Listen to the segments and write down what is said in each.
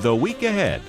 the week ahead.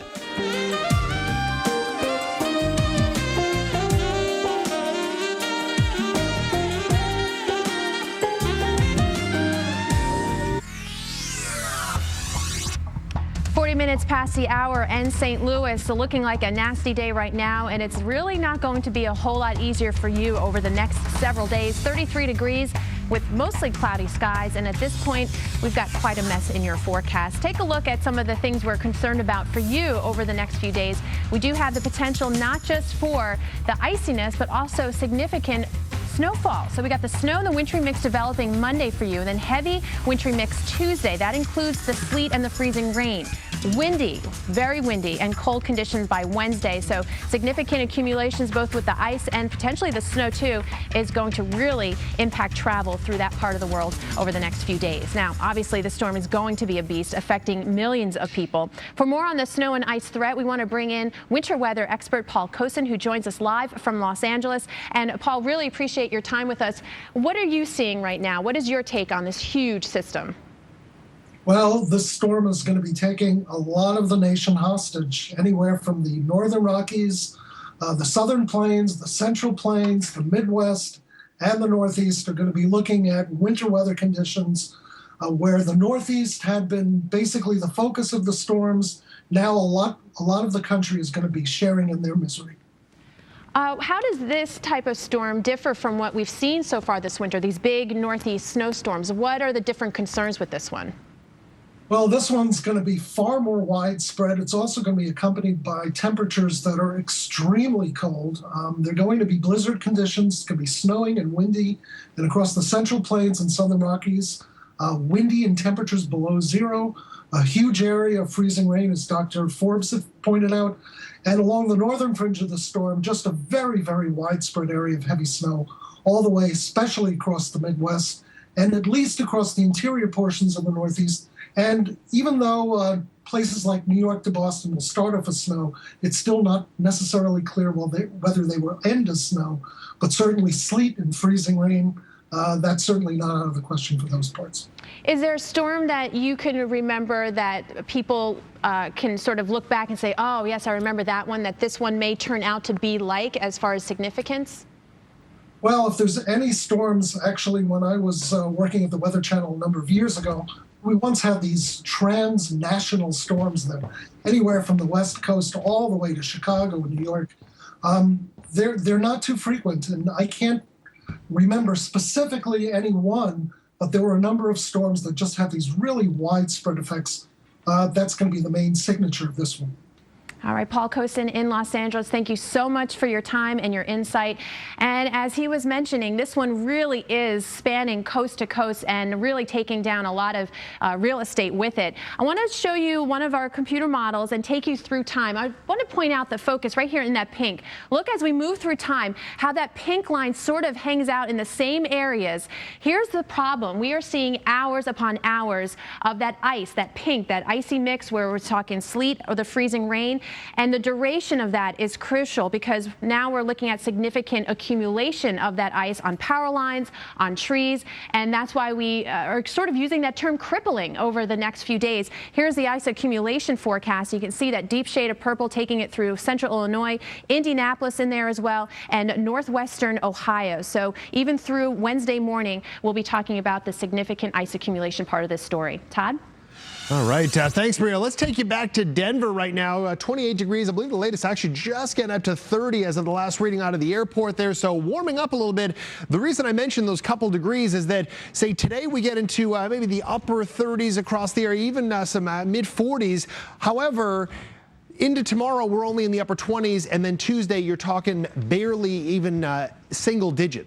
Minutes past the hour and St. Louis, so looking like a nasty day right now, and it's really not going to be a whole lot easier for you over the next several days. 33 degrees with mostly cloudy skies, and at this point we've got quite a mess in your forecast. Take a look at some of the things we're concerned about for you over the next few days. We do have the potential not just for the iciness but also significant snowfall. So we got the snow and the wintry mix developing Monday for you, and then heavy wintry mix Tuesday. That includes the sleet and the freezing rain. Windy, very windy, and cold conditions by Wednesday. So significant accumulations both with the ice and potentially the snow too is going to really impact travel through that part of the world over the next few days. Now, obviously the storm is going to be a beast, affecting millions of people. For more on the snow and ice threat, we want to bring in winter weather expert Paul Kocin, who joins us live from Los Angeles. And Paul, really appreciate your time with us. What are you seeing right now? What is your take on this huge system? Well, this storm is going to be taking a lot of the nation hostage, anywhere from the northern Rockies, the southern plains, the central plains, the Midwest, and the Northeast are going to be looking at winter weather conditions where the Northeast had been basically the focus of the storms. Now a lot of the country is going to be sharing in their misery. How does this type of storm differ from what we've seen so far this winter, these big Northeast snowstorms? What are the different concerns with this one? Well, this one's going to be far more widespread. It's also going to be accompanied by temperatures that are extremely cold. They're going to be blizzard conditions. It's going to be snowing and windy, and across the central plains and southern Rockies, windy and temperatures below zero. A huge area of freezing rain, as Dr. Forbes have pointed out. And along the northern fringe of the storm, just a very, very widespread area of heavy snow, all the way, especially across the Midwest, and at least across the interior portions of the Northeast. And even though places like New York to Boston will start off as snow, it's still not necessarily clear whether they will end as snow, but certainly sleet and freezing rain, that's certainly not out of the question for those parts. Is there a storm that you can remember that people can sort of look back and say, oh, yes, I remember that one, that this one may turn out to be like as far as significance? Well, if there's any storms, actually, when I was working at the Weather Channel a number of years ago, we once had these transnational storms that anywhere from the West Coast all the way to Chicago and New York. They're not too frequent, and I can't remember specifically any one, but there were a number of storms that just have these really widespread effects. That's going to be the main signature of this one. All right, Paul Kocin in Los Angeles, thank you so much for your time and your insight. And as he was mentioning, this one really is spanning coast to coast and really taking down a lot of real estate with it. I want to show you one of our computer models and take you through time. I want to point out the focus right here in that pink. Look as we move through time, how that pink line sort of hangs out in the same areas. Here's the problem. We are seeing hours upon hours of that ice, that pink, that icy mix where we're talking sleet or the freezing rain. And the duration of that is crucial because now we're looking at significant accumulation of that ice on power lines, on trees, and that's why we are sort of using that term crippling over the next few days. Here's the ice accumulation forecast. You can see that deep shade of purple taking it through central Illinois, Indianapolis in there as well, and northwestern Ohio. So even through Wednesday morning, we'll be talking about the significant ice accumulation part of this story. Todd? All right. Thanks, Maria. Let's take you back to Denver right now. 28 degrees. I believe the latest actually just getting up to 30 as of the last reading out of the airport there. So warming up a little bit. The reason I mentioned those couple degrees is that, say, today we get into maybe the upper 30s across the area, even some mid 40s. However, into tomorrow, we're only in the upper 20s. And then Tuesday, you're talking barely even single digits.